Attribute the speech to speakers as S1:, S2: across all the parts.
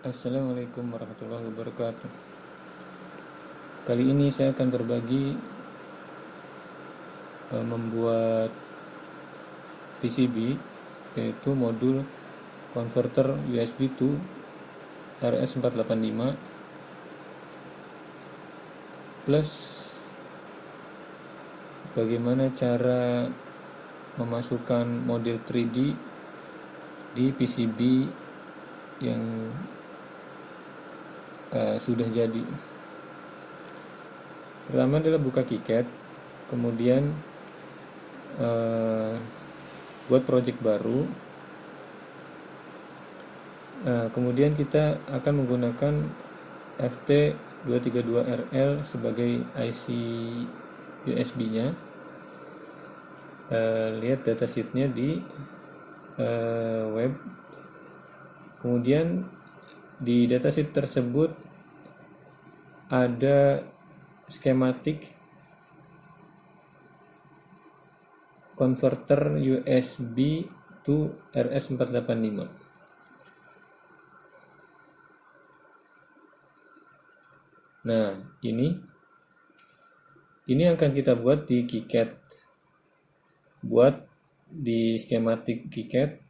S1: Assalamualaikum warahmatullahi wabarakatuh. Kali ini saya akan berbagi membuat PCB, yaitu modul converter USB to RS485 plus bagaimana cara memasukkan model 3D di PCB yang sudah jadi. Pertama adalah buka KiCad, kemudian buat project baru. Kemudian kita akan menggunakan FT232RL sebagai IC USB-nya. Lihat datasheetnya di web. Kemudian di datasheet tersebut ada skematik converter USB to RS485. Nah, ini akan kita buat di KiCad. Buat di skematik KiCad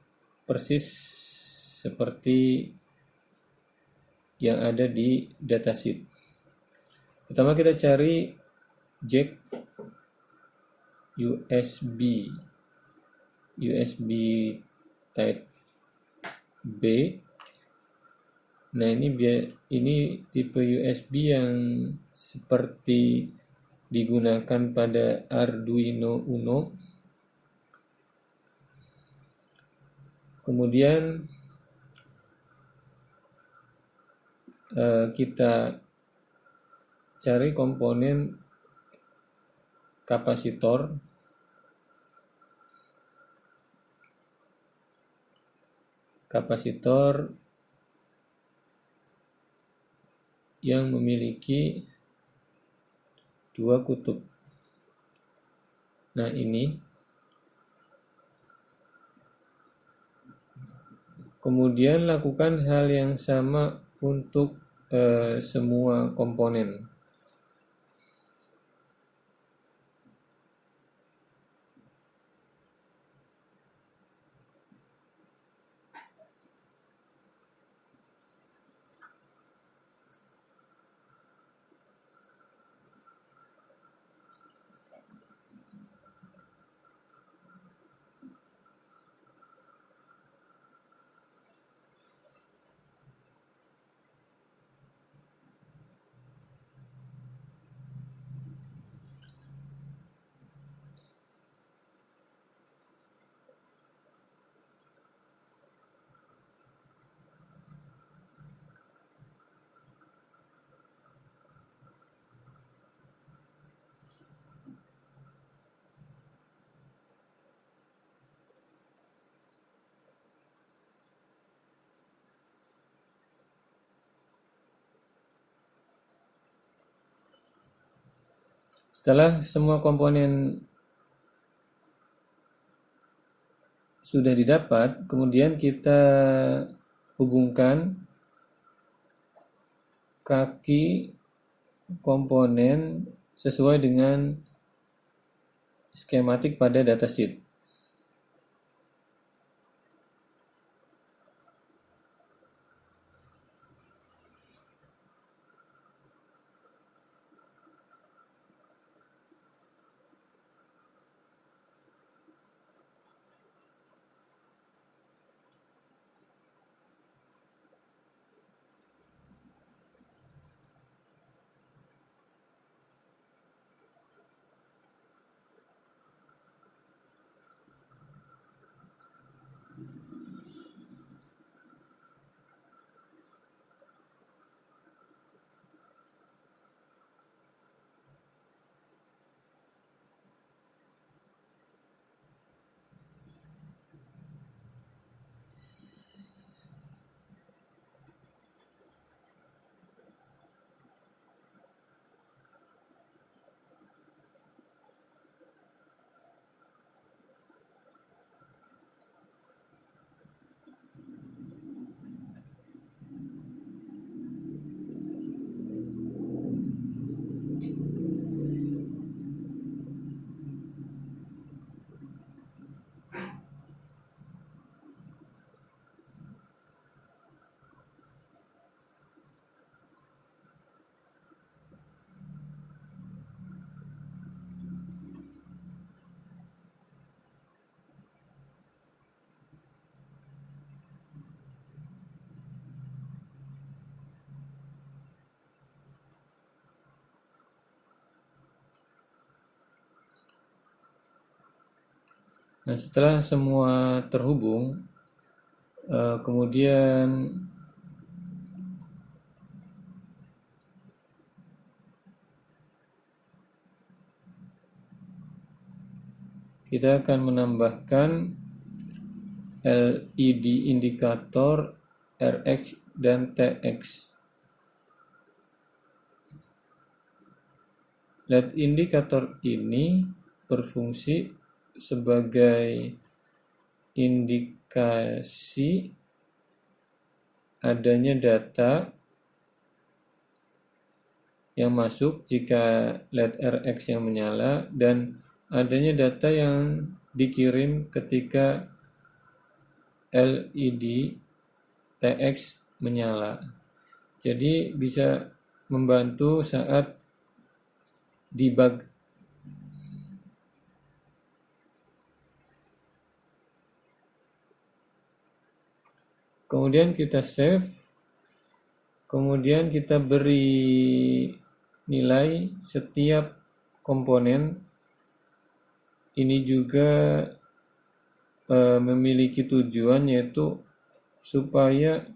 S1: persis seperti yang ada di datasheet. Pertama kita cari jack USB type B. Nah, ini tipe USB yang seperti digunakan pada Arduino Uno. Kemudian kita cari komponen kapasitor yang memiliki dua kutub. Nah, ini kemudian lakukan hal yang sama untuk semua komponen. Setelah semua komponen sudah didapat, kemudian kita hubungkan kaki komponen sesuai dengan skematik pada datasheet. Nah, setelah semua terhubung, kemudian kita akan menambahkan LED indikator RX dan TX. LED indikator ini berfungsi sebagai indikasi adanya data yang masuk jika LED RX yang menyala dan adanya data yang dikirim ketika LED TX menyala. Jadi bisa membantu saat debug. Kemudian kita save. Kemudian kita beri nilai setiap komponen. Ini juga memiliki tujuan yaitu supaya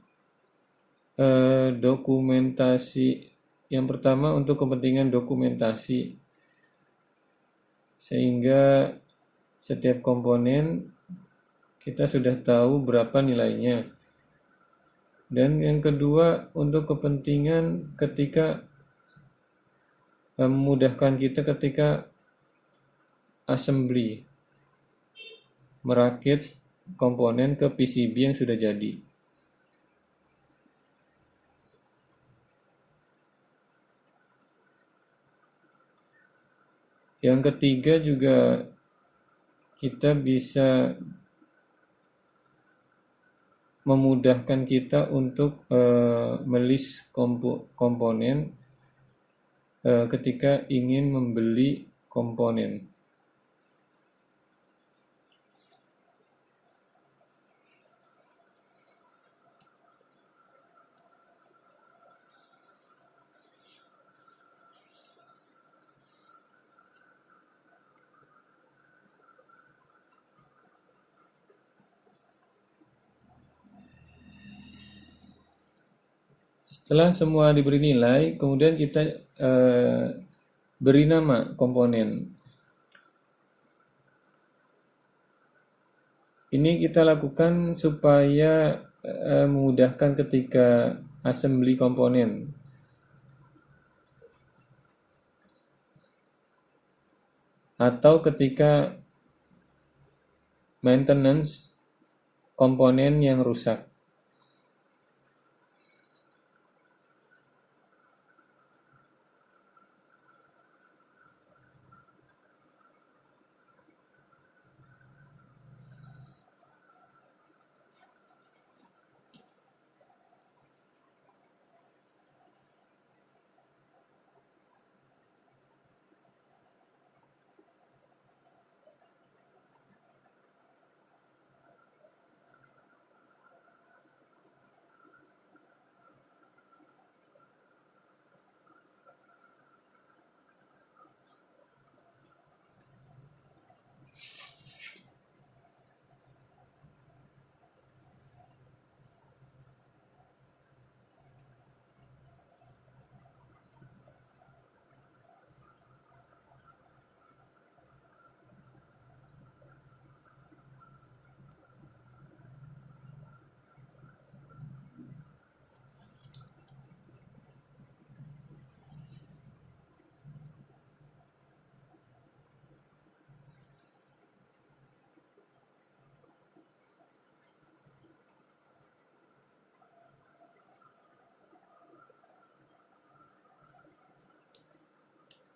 S1: dokumentasi yang pertama untuk kepentingan dokumentasi, sehingga setiap komponen kita sudah tahu berapa nilainya. Dan yang kedua untuk kepentingan ketika memudahkan kita ketika assembly, merakit komponen ke PCB yang sudah jadi. Yang ketiga juga kita bisa memudahkan kita untuk melist komponen ketika ingin membeli komponen. Setelah semua diberi nilai, kemudian kita beri nama komponen. Ini kita lakukan supaya memudahkan ketika assembly komponen. Atau ketika maintenance komponen yang rusak.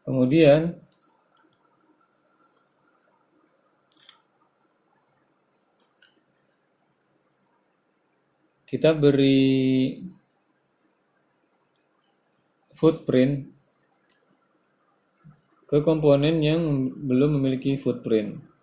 S1: Kemudian kita beri footprint ke komponen yang belum memiliki footprint.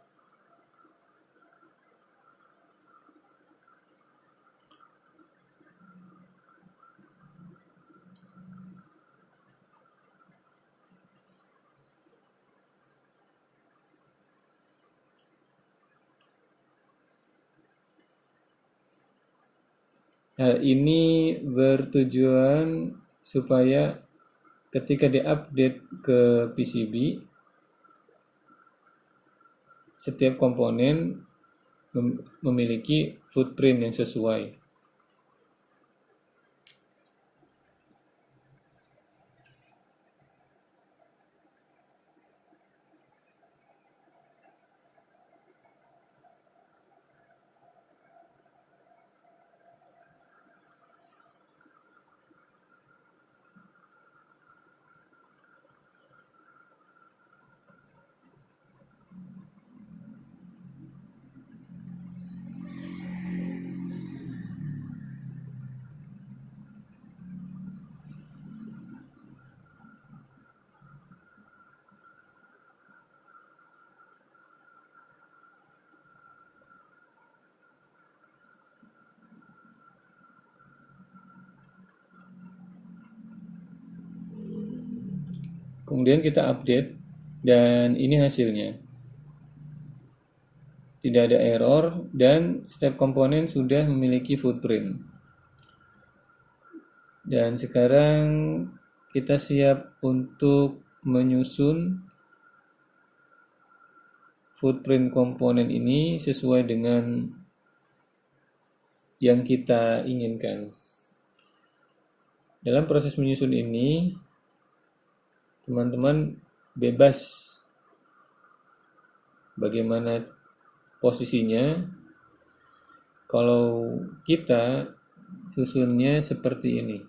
S1: Hal ini bertujuan supaya ketika diupdate ke PCB, setiap komponen memiliki footprint yang sesuai. Kemudian kita update dan ini hasilnya. Tidak ada error dan setiap komponen sudah memiliki footprint. Dan sekarang kita siap untuk menyusun footprint komponen ini sesuai dengan yang kita inginkan. Dalam proses menyusun ini, teman-teman bebas bagaimana posisinya. Kalau kita susunnya seperti ini.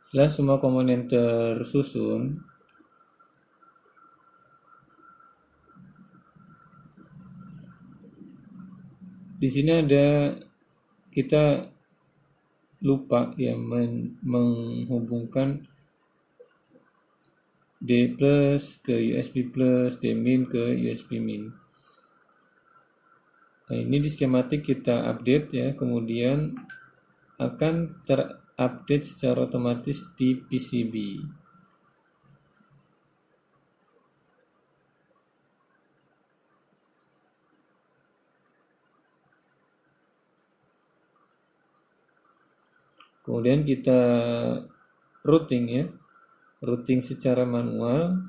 S1: Setelah semua komponen tersusun, di sini ada kita lupa ya menghubungkan D plus ke USB plus, D min ke USB min. Nah, ini di skematik kita update ya, kemudian akan terupdate secara otomatis di PCB. Kemudian kita routing ya, routing secara manual.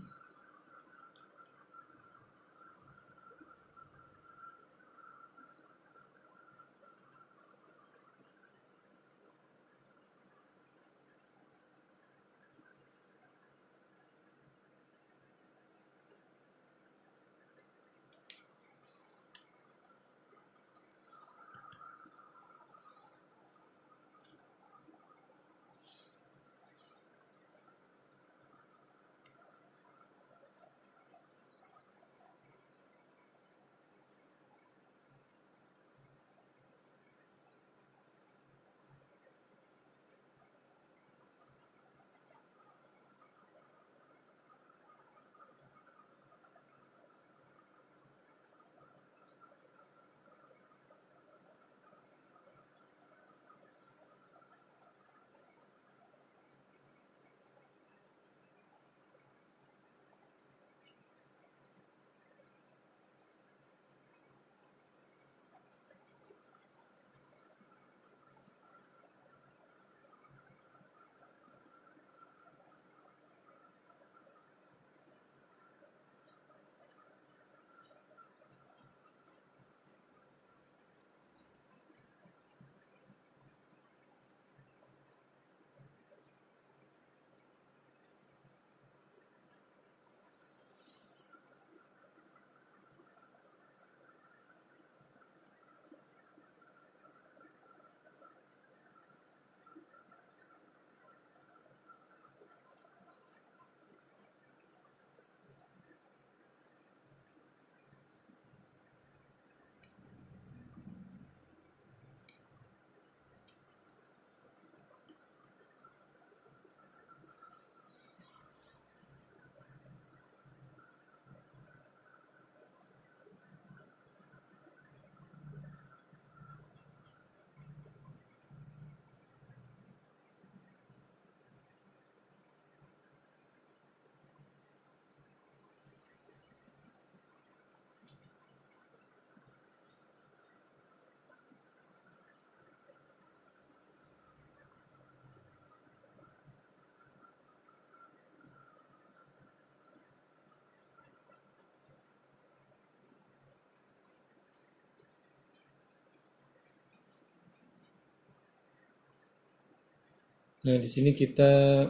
S1: Nah, di sini kita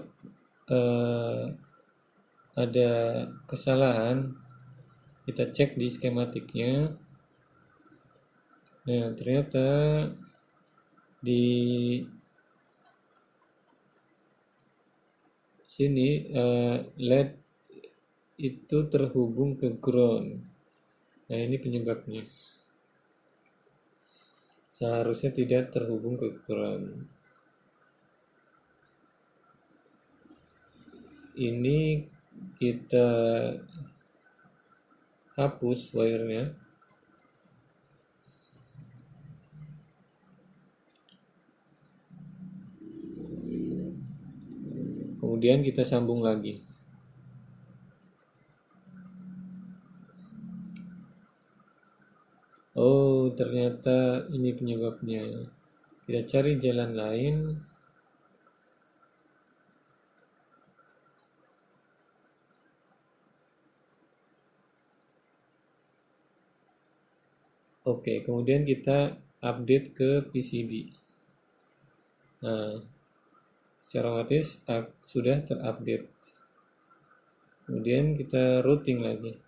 S1: ada kesalahan. Kita cek di skematiknya. Nah, ternyata di sini LED itu terhubung ke ground. Nah, ini penyebabnya. Seharusnya tidak terhubung ke ground. Ini kita hapus wire-nya. Kemudian kita sambung lagi. Oh, ternyata ini penyebabnya. Kita cari jalan lain. Oke, kemudian kita update ke PCB. Nah, secara otomatis sudah terupdate. Kemudian kita routing lagi.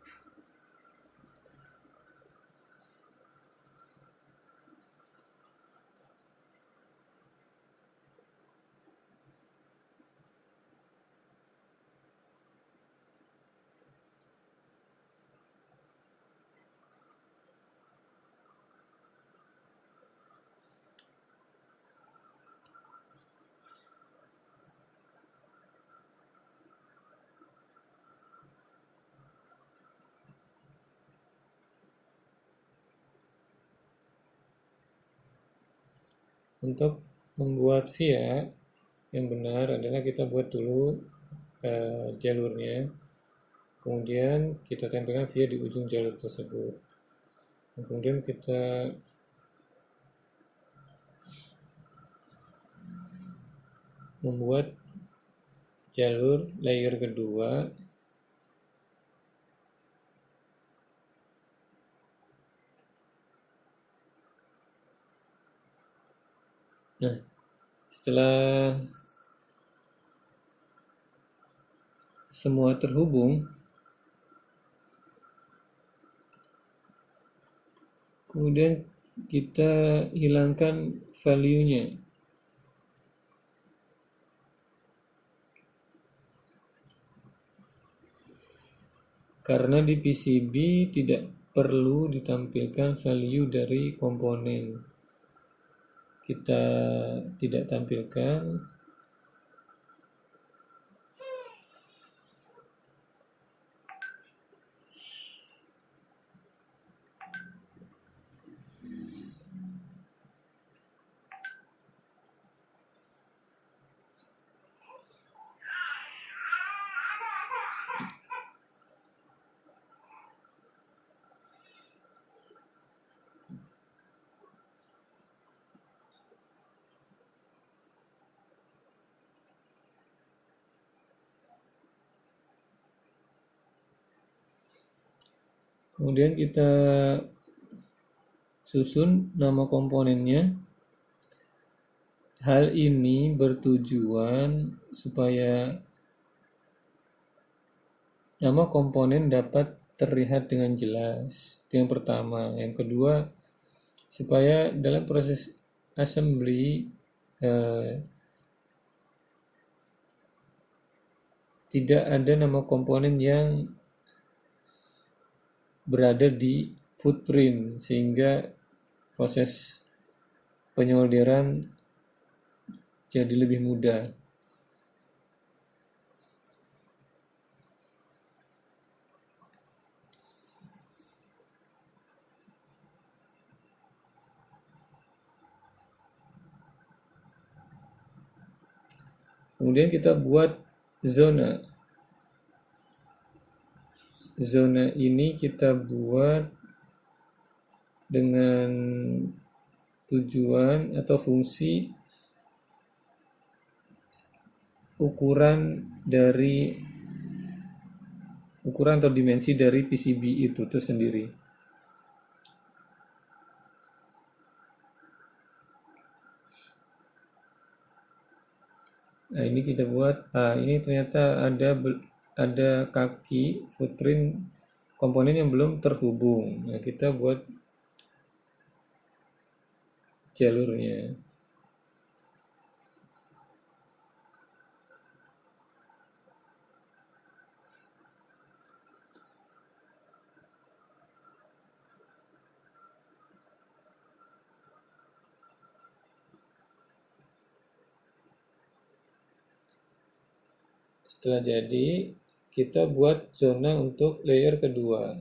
S1: Untuk membuat via yang benar adalah kita buat dulu jalurnya, kemudian kita tempelkan via di ujung jalur tersebut. Dan kemudian kita membuat jalur layer kedua. Nah, setelah semua terhubung, kemudian kita hilangkan value-nya. Karena di PCB tidak perlu ditampilkan value dari komponen. Kita tidak tampilkan. Kemudian kita susun nama komponennya. Hal ini bertujuan supaya nama komponen dapat terlihat dengan jelas. Itu yang pertama. Yang kedua, supaya dalam proses assembly tidak ada nama komponen yang berada di footprint, sehingga proses penyolderan jadi lebih mudah. Kemudian kita buat zona. Zona ini kita buat dengan tujuan atau fungsi ukuran atau dimensi dari PCB itu tersendiri. Nah, ini kita buat, ini ternyata ada kaki footprint komponen yang belum terhubung. Nah, kita buat jalurnya. Setelah jadi, kita buat zona untuk layer kedua.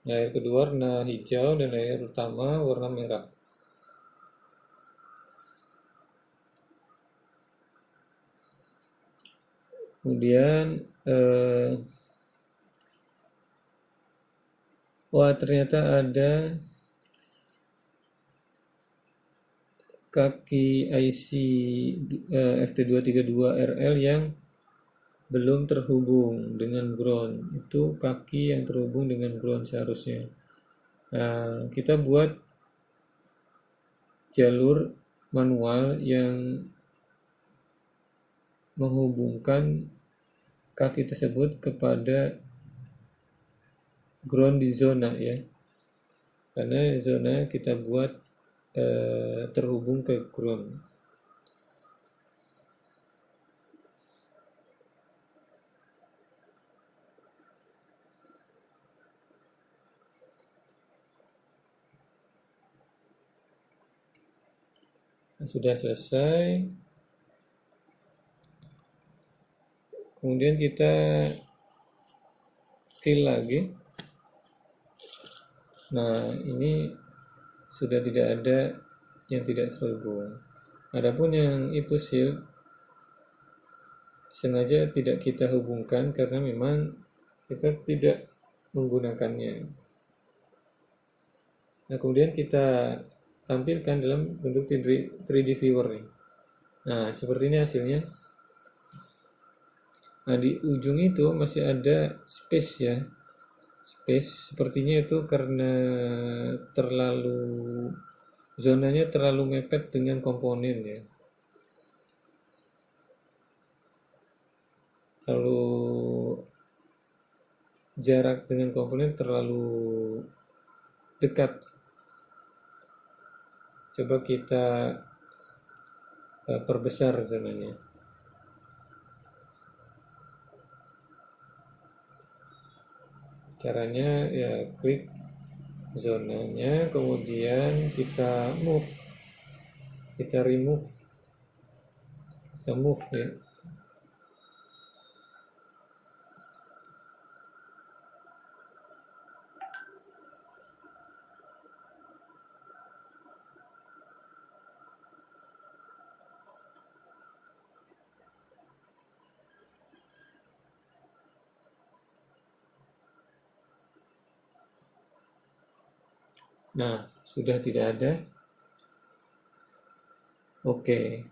S1: Layer kedua warna hijau dan layer utama warna merah. Kemudian wah, ternyata ada kaki IC FT232RL yang belum terhubung dengan ground. Itu kaki yang terhubung dengan ground seharusnya. Nah, kita buat jalur manual yang menghubungkan kaki tersebut kepada ground di zona ya. Karena zona kita buat terhubung ke ground. Nah, sudah selesai. Kemudian kita fill lagi. Nah, ini sudah tidak ada yang tidak terhubung. Adapun yang itu shield sengaja tidak kita hubungkan karena memang kita tidak menggunakannya. Nah, kemudian kita tampilkan dalam bentuk 3D viewer nih. Nah, seperti ini hasilnya. Nah, di ujung itu masih ada space ya. Space sepertinya itu karena zonanya terlalu mepet dengan komponen ya. Kalau jarak dengan komponen terlalu dekat. Coba kita perbesar zonanya. Caranya ya klik zonanya, kemudian kita remove, kita move ya. Nah, sudah tidak ada. Oke.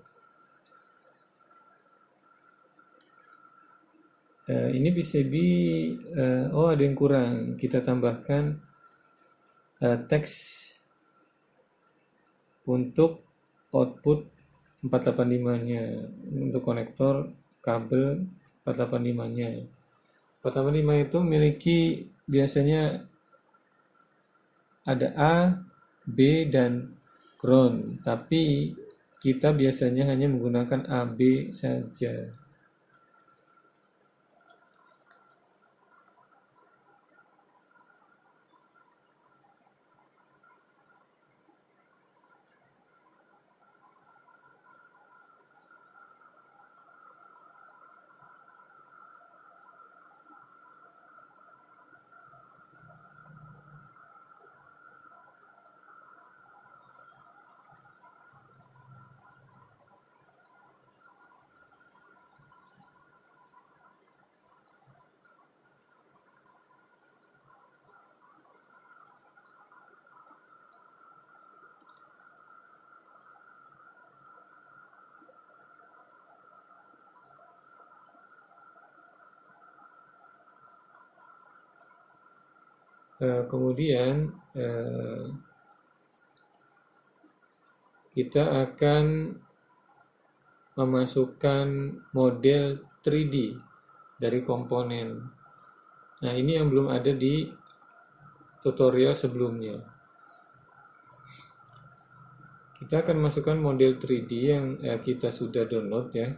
S1: Ini PCB, oh ada yang kurang. Kita tambahkan teks untuk output 485-nya. Untuk konektor kabel 485-nya. 485 itu memiliki biasanya ada A, B, dan ground, tapi kita biasanya hanya menggunakan AB saja. Kemudian kita akan memasukkan model 3D dari komponen. Nah, ini yang belum ada di tutorial sebelumnya. Kita akan masukkan model 3D yang kita sudah download ya.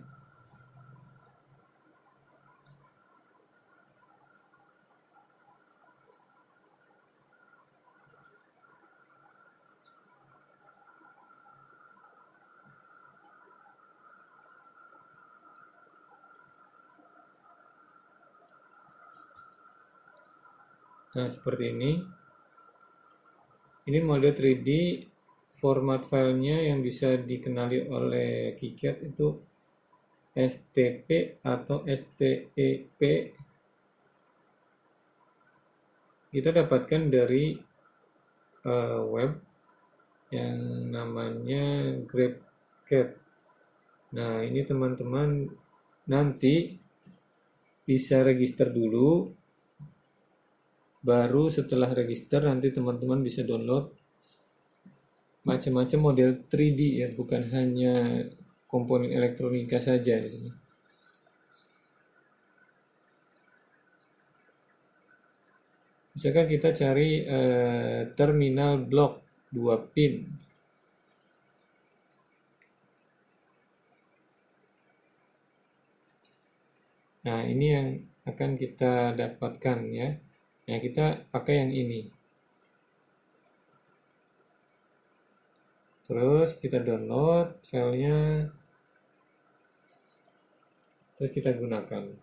S1: Nah, seperti ini. Ini model 3D, format filenya yang bisa dikenali oleh KiCad itu STP atau STEP. Kita dapatkan dari web yang namanya GrabCAD. Nah, ini teman-teman nanti bisa register dulu. Baru setelah register nanti teman-teman bisa download macam-macam model 3D ya, bukan hanya komponen elektronika saja di sini. Misalkan kita cari terminal blok 2 pin. Nah, ini yang akan kita dapatkan ya. Nah, kita pakai yang ini. Terus kita download filenya. Terus kita gunakan.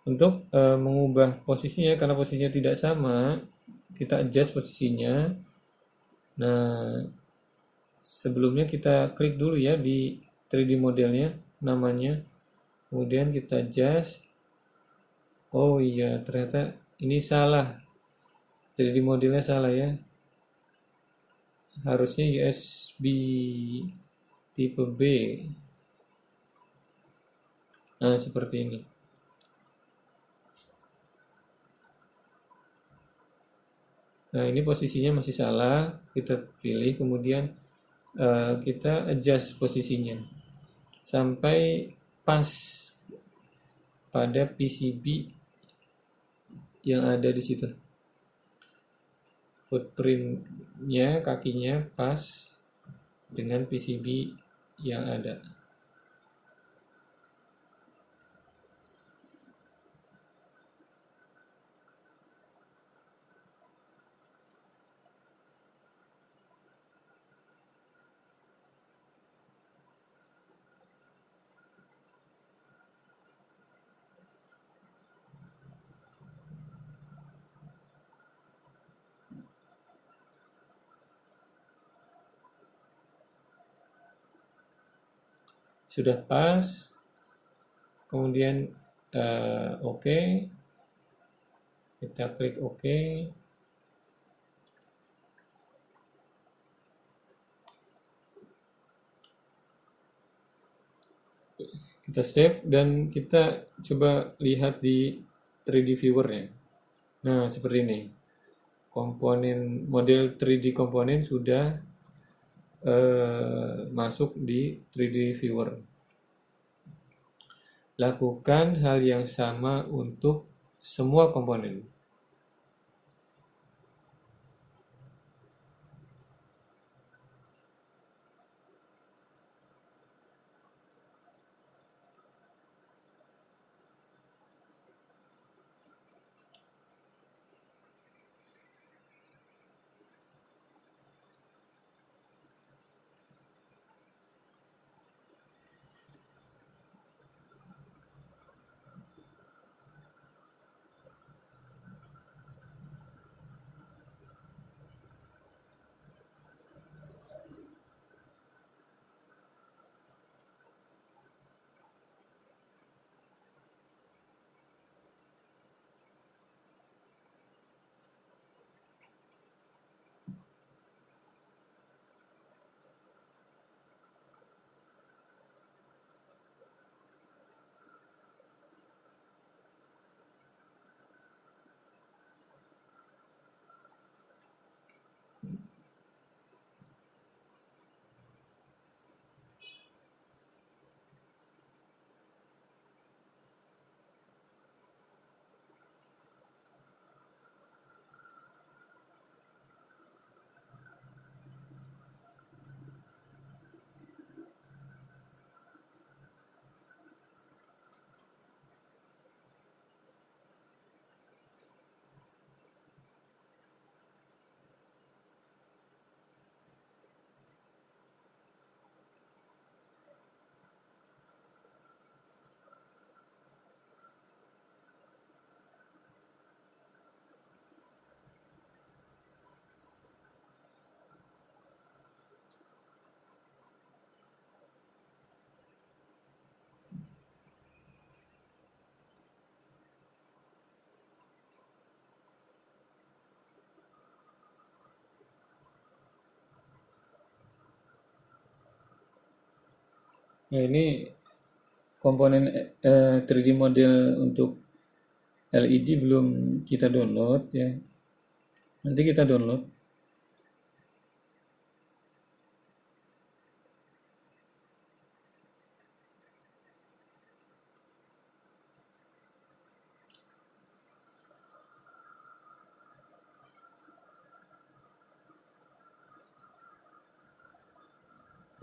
S1: Untuk mengubah posisinya, karena posisinya tidak sama, kita adjust posisinya. Nah, sebelumnya kita klik dulu ya di 3D modelnya, namanya. Kemudian kita adjust. Oh iya, ternyata ini salah. 3D modelnya salah ya. Harusnya USB tipe B. Nah, seperti ini. Nah, ini posisinya masih salah. Kita pilih, kemudian kita adjust posisinya sampai pas pada PCB yang ada di situ. Footprintnya, kakinya pas dengan PCB yang ada. Sudah pas, kemudian oke, kita klik oke. Kita save dan kita coba lihat di 3D viewer-nya. Nah, seperti ini. Komponen model 3D komponen sudah masuk di 3D viewer. Lakukan hal yang sama untuk semua komponen. Nah, ini komponen 3D model untuk LED belum kita download ya. Nanti kita download.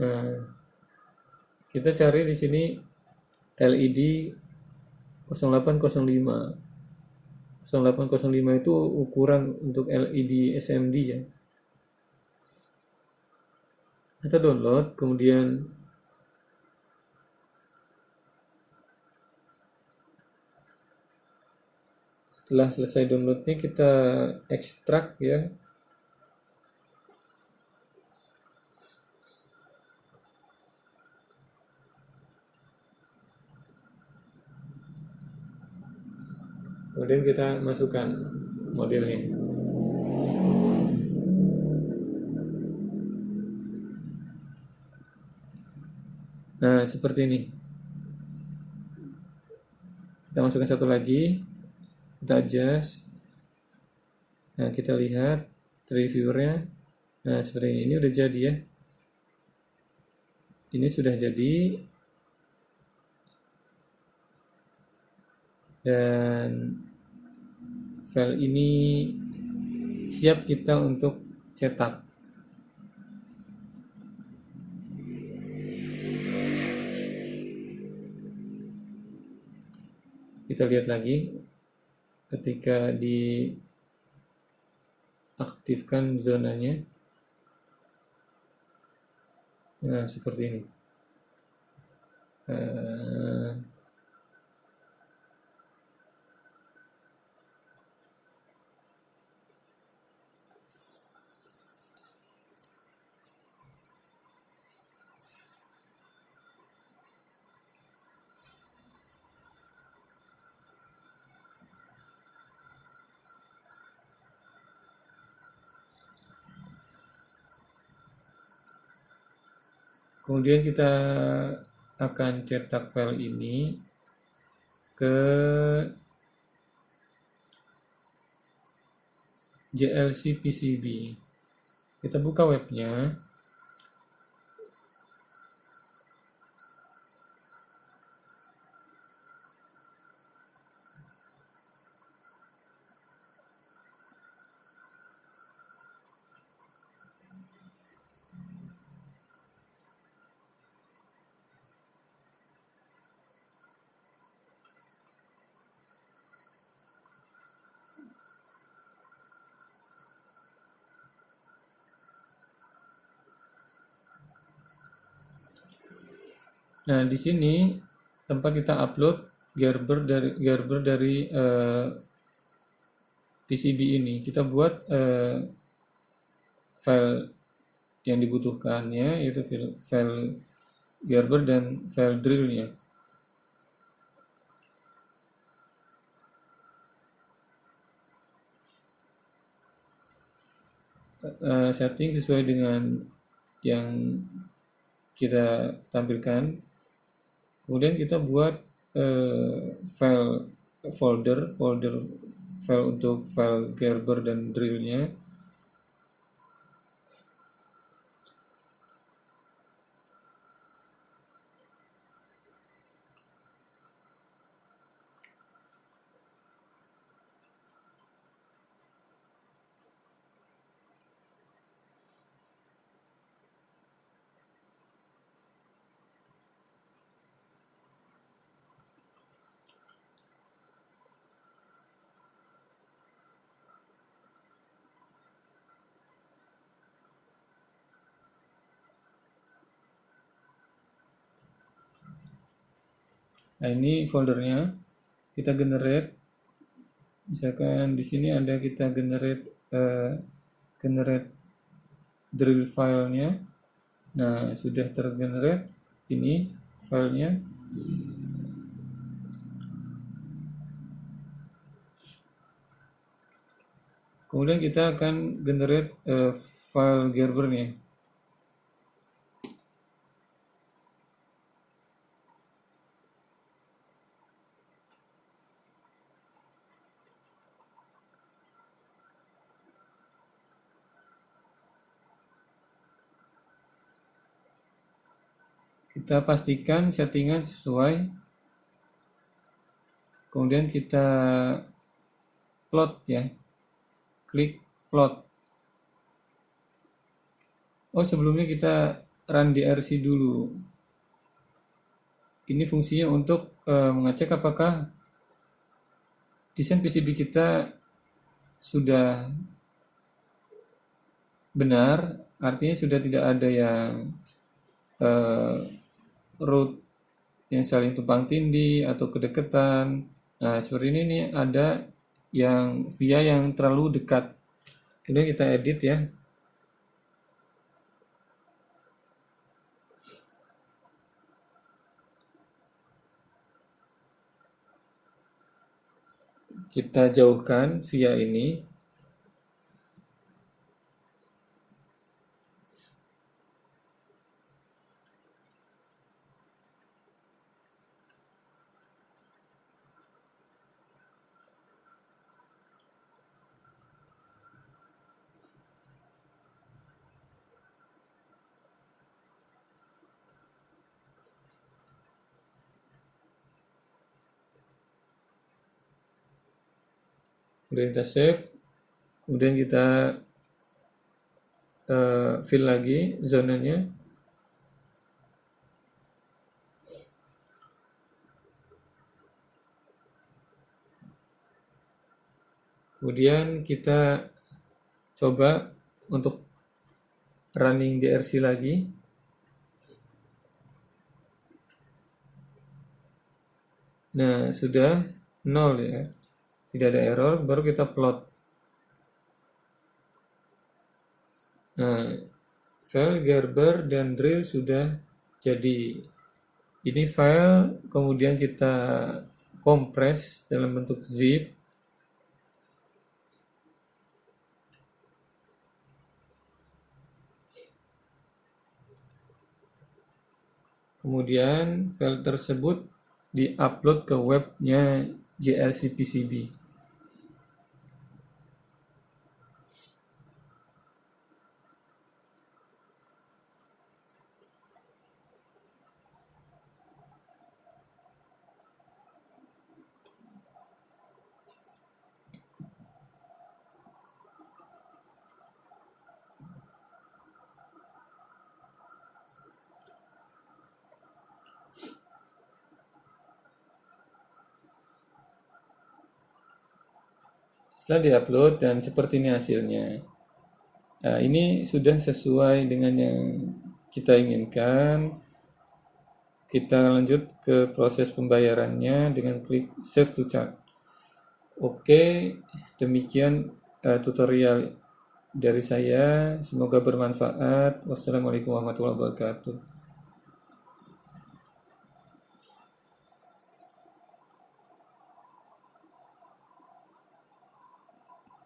S1: Nah, kita cari di sini LED 0805. 0805 itu ukuran untuk LED SMD ya. Kita download, kemudian setelah selesai downloadnya kita ekstrak ya. Kemudian kita masukkan modelnya. Nah, seperti ini. Kita masukkan satu lagi, kita adjust. Nah, kita lihat reviewernya. Nah, seperti ini. Ini udah jadi ya. Ini sudah jadi. Dan file ini siap kita untuk cetak. Kita lihat lagi ketika diaktifkan zonanya. Nah, seperti ini. Kemudian kita akan cetak file ini ke JLC PCB. Kita buka webnya. Nah, di sini tempat kita upload Gerber dari PCB ini. Kita buat file yang dibutuhkannya, yaitu file Gerber dan file drillnya. Setting sesuai dengan yang kita tampilkan. Kemudian kita buat folder file untuk file Gerber dan drillnya. Nah, ini foldernya. Kita generate. Misalkan di sini ada kita generate drill filenya. Nah, sudah tergenerate ini filenya. Kemudian kita akan generate file Gerbernya. Kita pastikan settingan sesuai. Kemudian kita plot ya. Klik plot. Oh, sebelumnya kita run DRC dulu. Ini fungsinya untuk mengecek apakah desain PCB kita sudah benar, artinya sudah tidak ada yang root yang saling tumpang tindih atau kedekatan. Nah, seperti ini nih ada yang via yang terlalu dekat. Kemudian kita edit ya. Kita jauhkan via ini. Kemudian kita save. Kemudian kita fill lagi zonanya. Kemudian kita coba untuk running DRC lagi. Nah, sudah 0 ya. Tidak ada error, baru kita plot. Nah, file Gerber dan drill sudah jadi. Ini file kemudian kita kompres dalam bentuk zip. Kemudian file tersebut di-upload ke webnya JLC PCB. Setelah diupload dan seperti ini hasilnya. Nah, ini sudah sesuai dengan yang kita inginkan. Kita lanjut ke proses pembayarannya dengan klik Save to Chart. Oke, demikian tutorial dari saya. Semoga bermanfaat. Wassalamualaikum warahmatullahi wabarakatuh.